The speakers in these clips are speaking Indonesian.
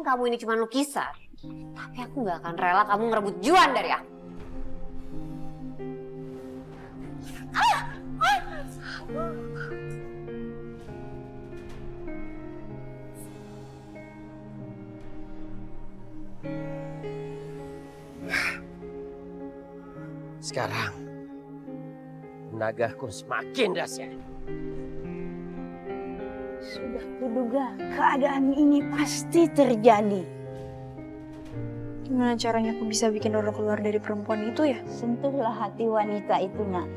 kamu ini cuma lukisan, tapi aku gak akan rela kamu ngerebut Juan dari aku. Sekarang, tenagaku semakin dahsyat. Sudah kuduga keadaan ini pasti terjadi. Gimana caranya aku bisa bikin Roro keluar dari perempuan itu ya? Sentuhlah hati wanita itu, nak.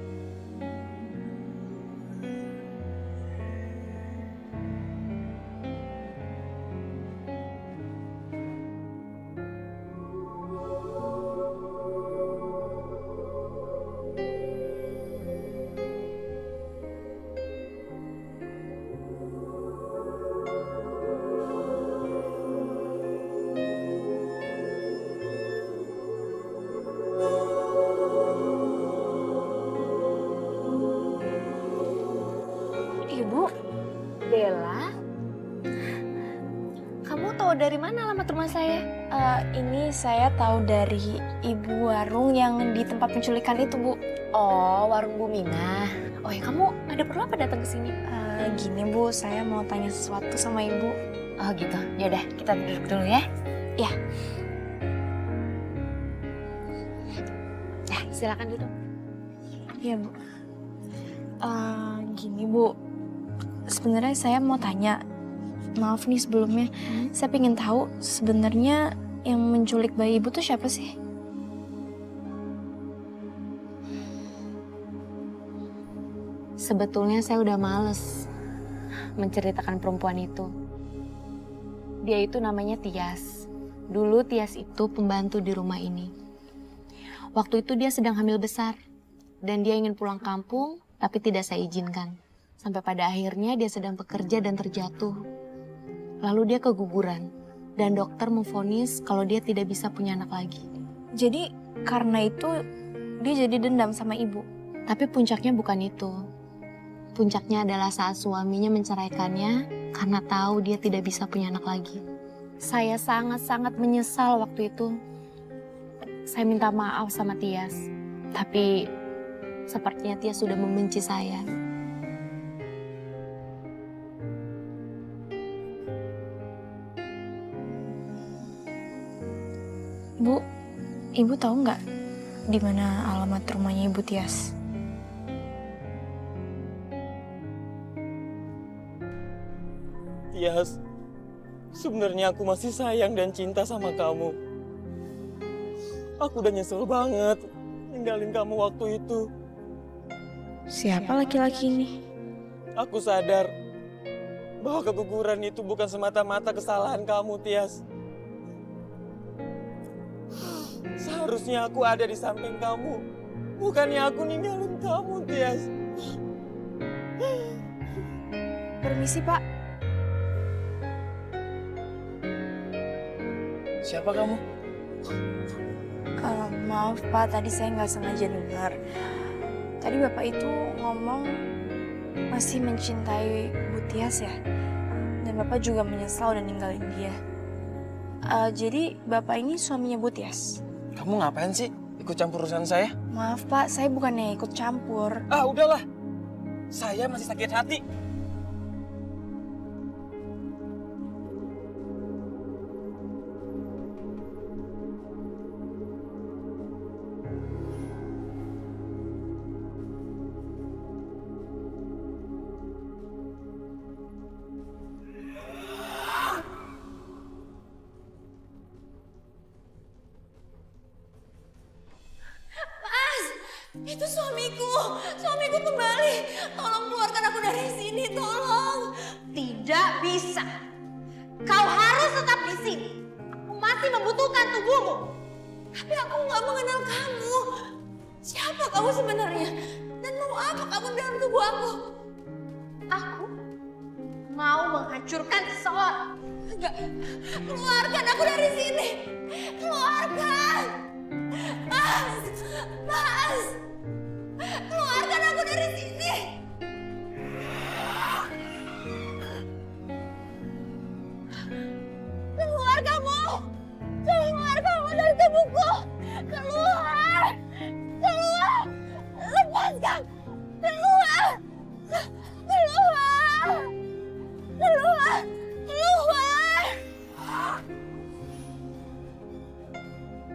Ibu, Bella, kamu tahu dari mana alamat rumah saya? Ini saya tahu dari ibu warung yang di tempat penculikan itu, Bu. Oh, warung Bu Mina. Oh ya, kamu ada perlu apa datang ke sini? Gini, Bu, saya mau tanya sesuatu sama ibu. Oh gitu, yaudah kita duduk dulu ya. Ya. Ya, silakan duduk. Iya, Bu. Gini, Bu. Sebenarnya saya mau tanya, maaf nih sebelumnya, saya pengen tahu sebenarnya yang menculik bayi ibu tuh siapa sih? Sebetulnya saya udah males menceritakan perempuan itu. Dia itu namanya Tias. Dulu Tias itu pembantu di rumah ini. Waktu itu dia sedang hamil besar dan dia ingin pulang kampung tapi tidak saya izinkan. Sampai pada akhirnya dia sedang bekerja dan terjatuh. Lalu dia keguguran dan dokter memvonis kalau dia tidak bisa punya anak lagi. Jadi karena itu dia jadi dendam sama ibu. Tapi puncaknya bukan itu. Puncaknya adalah saat suaminya menceraikannya karena tahu dia tidak bisa punya anak lagi. Saya sangat-sangat menyesal waktu itu. Saya minta maaf sama Tias. Tapi sepertinya Tias sudah membenci saya. Bu, ibu tahu nggak di mana alamat rumahnya Ibu Tias? Tias, sebenarnya aku masih sayang dan cinta sama kamu. Aku udah nyesel banget ninggalin kamu waktu itu. Siapa laki-laki ini? Aku sadar bahwa keguguran itu bukan semata-mata kesalahan kamu, Tias. Seharusnya aku ada di samping kamu, bukannya aku ninggalin kamu, Tias. Permisi, Pak. Siapa kamu? Maaf, Pak. Tadi saya nggak sengaja dengar. Tadi Bapak itu ngomong masih mencintai Bu Tias ya? Dan Bapak juga menyesal udah ninggalin dia. Jadi Bapak ini suaminya Bu Tias? Kamu ngapain sih ikut campur urusan saya? Maaf, Pak. Saya bukannya ikut campur. Ah, udahlah. Saya masih sakit hati. Itu suamiku kembali. Tolong keluarkan aku dari sini, tolong. Tidak bisa. Kau harus tetap di sini. Aku masih membutuhkan tubuhmu. Tapi aku nggak mengenal kamu. Siapa kamu sebenarnya? Dan mau apa kamu dalam tubuh aku? Aku mau menghancurkan seseorang. Enggak, keluarkan aku dari sini. Keluarkan. Mas, Mas. Keluarkan aku dari sini. Keluar kamu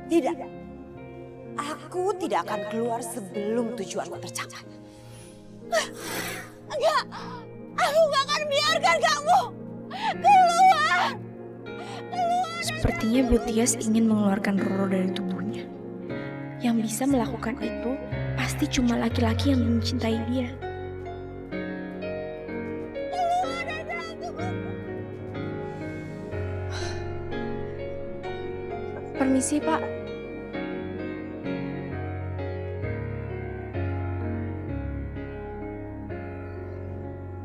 Tidak. Aku tidak akan keluar sebelum tujuanku tercapai. Enggak, aku gak akan biarkan kamu keluar. Sepertinya Bu Tias ingin mengeluarkan Roro dari tubuhnya. Yang bisa melakukan itu pasti cuma laki-laki yang mencintai dia. Permisi, Pak.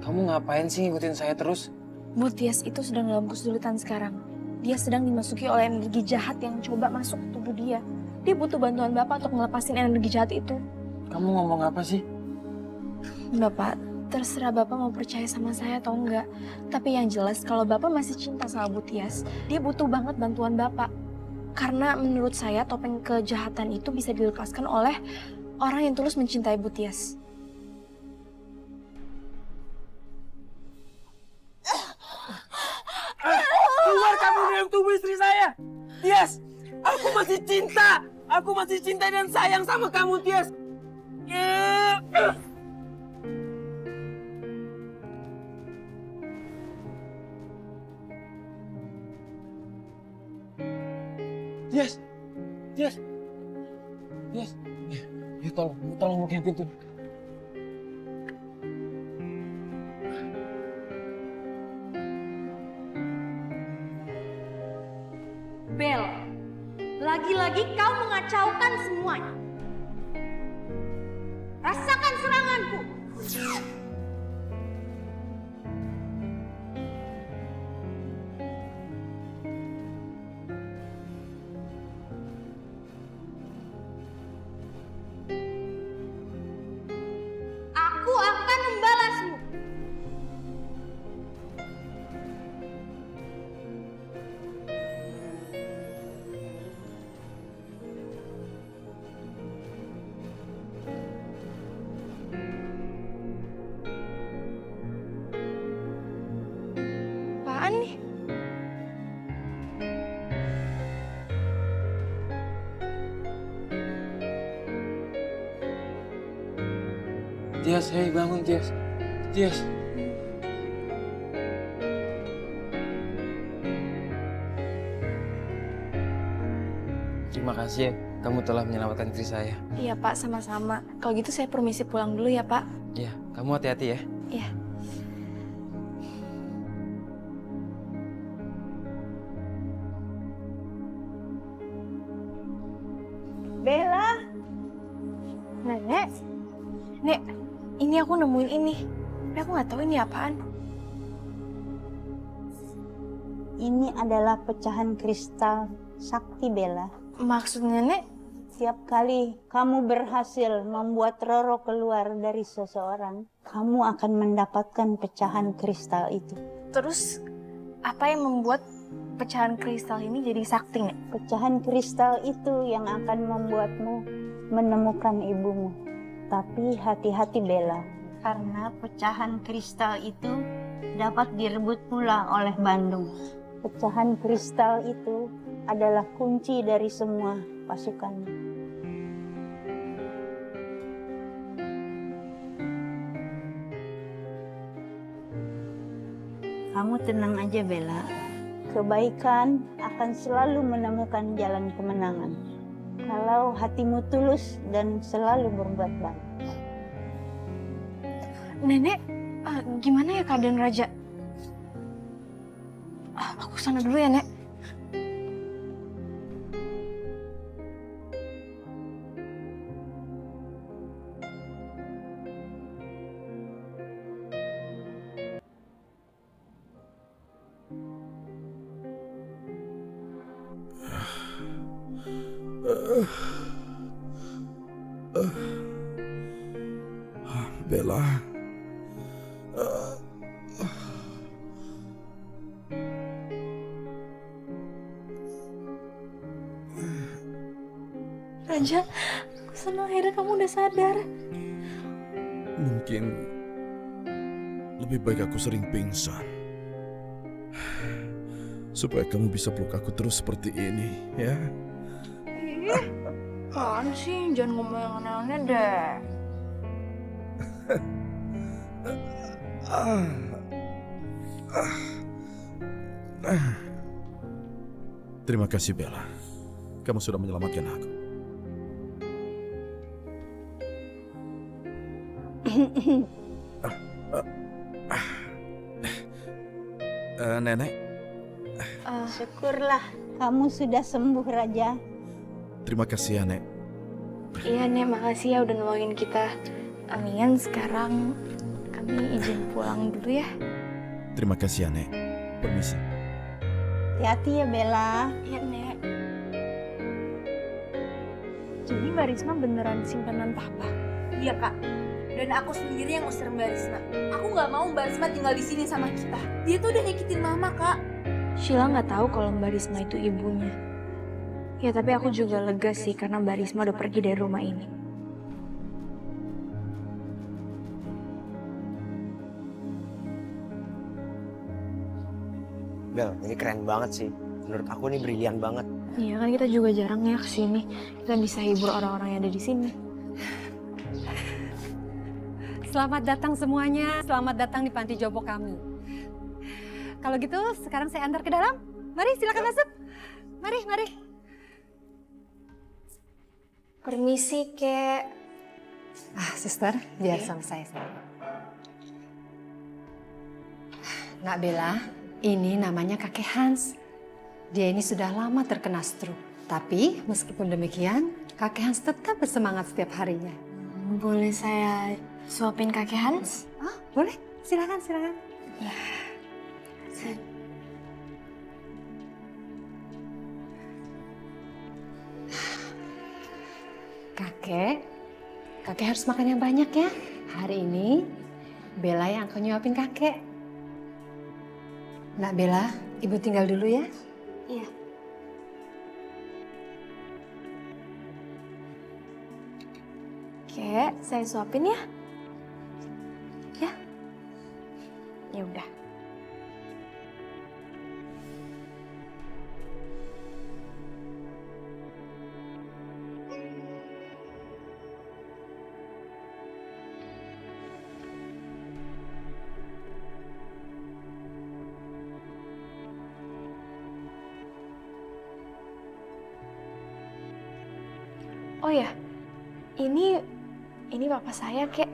Kamu ngapain sih ngikutin saya terus? Bu Tias itu sedang dalam kesulitan sekarang. Dia sedang dimasuki oleh energi jahat yang coba masuk ke tubuh dia. Dia butuh bantuan Bapak untuk ngelepasin energi jahat itu. Kamu ngomong apa sih? Bapak, terserah Bapak mau percaya sama saya atau enggak. Tapi yang jelas kalau Bapak masih cinta sama Bu Tias, dia butuh banget bantuan Bapak. Karena menurut saya topeng kejahatan itu bisa dilepaskan oleh orang yang tulus mencintai Bu Tias. Keluar kamu dari tubuh istri saya! Tias! Aku masih cinta! Aku masih cinta dan sayang sama kamu, Tias! Tias! Tias! Tias! Ya tolong bukain pintu. Bel, lagi-lagi kau mengacaukan semuanya. Rasakan seranganku. Aku akan membalasmu. Apaan nih? Tias, hei bangun Tias. Tias. Terima kasih ya, kamu telah menyelamatkan istri saya. Iya Pak, sama-sama. Kalau gitu saya permisi pulang dulu ya Pak. Ya, kamu hati-hati ya. Iya. Bella, Nenek, Nek, ini aku nemuin ini. Tapi aku nggak tahu ini apaan. ini adalah pecahan kristal sakti Bella. Maksudnya Nek, Setiap kali kamu berhasil membuat Roro keluar dari seseorang, kamu akan mendapatkan pecahan kristal itu. terus apa yang membuat pecahan kristal ini jadi sakti Nek? Pecahan kristal itu yang akan membuatmu menemukan ibumu. Tapi hati-hati Bella, karena pecahan kristal itu dapat direbut pula oleh Bandung. Pecahan kristal itu adalah kunci dari semua pasukannya. Kamu tenang aja Bella. Kebaikan akan selalu menemukan jalan kemenangan. Kalau hatimu tulus dan selalu berbuat baik. Nenek, gimana ya keadaan Raja? Aku sana dulu ya Nek. Bella. Raja, aku senang akhirnya kamu udah sadar. Mungkin lebih baik aku sering pingsan. Supaya kamu bisa peluk aku terus seperti ini, ya. Apaan sih? Jangan ngomong yang aneh-aneh deh. Terima kasih Bella. Kamu sudah menyelamatkan aku. Nenek, Syukurlah kamu sudah sembuh, Raja. terima kasih ya, Nek. Iya, Nek, makasih ya udah nolongin kita. Mendingan sekarang kami izin pulang dulu ya. Terima kasih ya, Nek. Permisi. Hati-hati ya, Bella. Iya, Nek. Jadi Mbak Risma beneran simpanan papa? Iya kak, dan aku sendiri yang usir Mbak Risma. Aku nggak mau Mbak Risma tinggal di sini sama kita. Dia tuh udah nyakitin mama kak. Sheila nggak tahu kalau Mbak Risma itu ibunya. Ya tapi aku juga lega sih karena Mbak Risma udah pergi dari rumah ini. Bel, ini keren banget sih. Menurut aku ini brilian banget. Iya kan kita juga jarang ya kesini. Kita bisa hibur orang-orang yang ada di sini. Selamat datang semuanya, selamat datang di panti jompo kami. Kalau gitu sekarang saya antar ke dalam. Mari silakan masuk. Mari, mari. Permisi, Kek. Suster, biar sama saya. Nak Bella, ini namanya kakek Hans. Dia ini sudah lama terkena stroke. Tapi meskipun demikian, kakek Hans tetap bersemangat setiap harinya. Boleh saya suapin kakek Hans? Boleh? Silakan, silakan. Kakek harus makan yang banyak ya. Hari ini Bella yang akan nyuapin kakek. Nak Bella, ibu tinggal dulu ya. Iya. Kek, saya suapin ya. Ya. Ya udah. Oh ya, ini papa saya, Kek.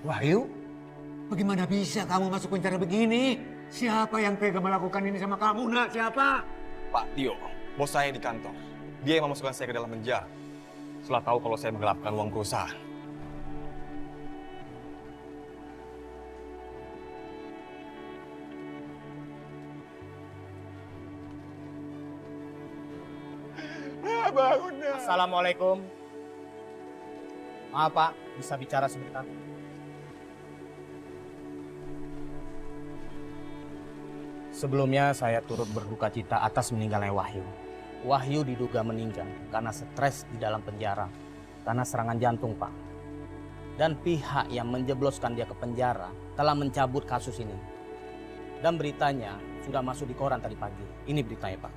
Wahyu, bagaimana bisa kamu masuk penjara begini? Siapa yang tega melakukan ini sama kamu, nak? Siapa? Pak Tio, bos saya di kantor. Dia yang memasukkan saya ke dalam penjara. Setelah tahu kalau saya menggelapkan uang perusahaan. Assalamualaikum. Maaf Pak, bisa bicara sebentar? Sebelumnya saya turut berduka cita atas meninggalnya Wahyu. Wahyu diduga meninggal karena stres di dalam penjara, karena serangan jantung Pak. Dan pihak yang menjebloskan dia ke penjara telah mencabut kasus ini. Dan beritanya sudah masuk di koran tadi pagi. Ini beritanya Pak.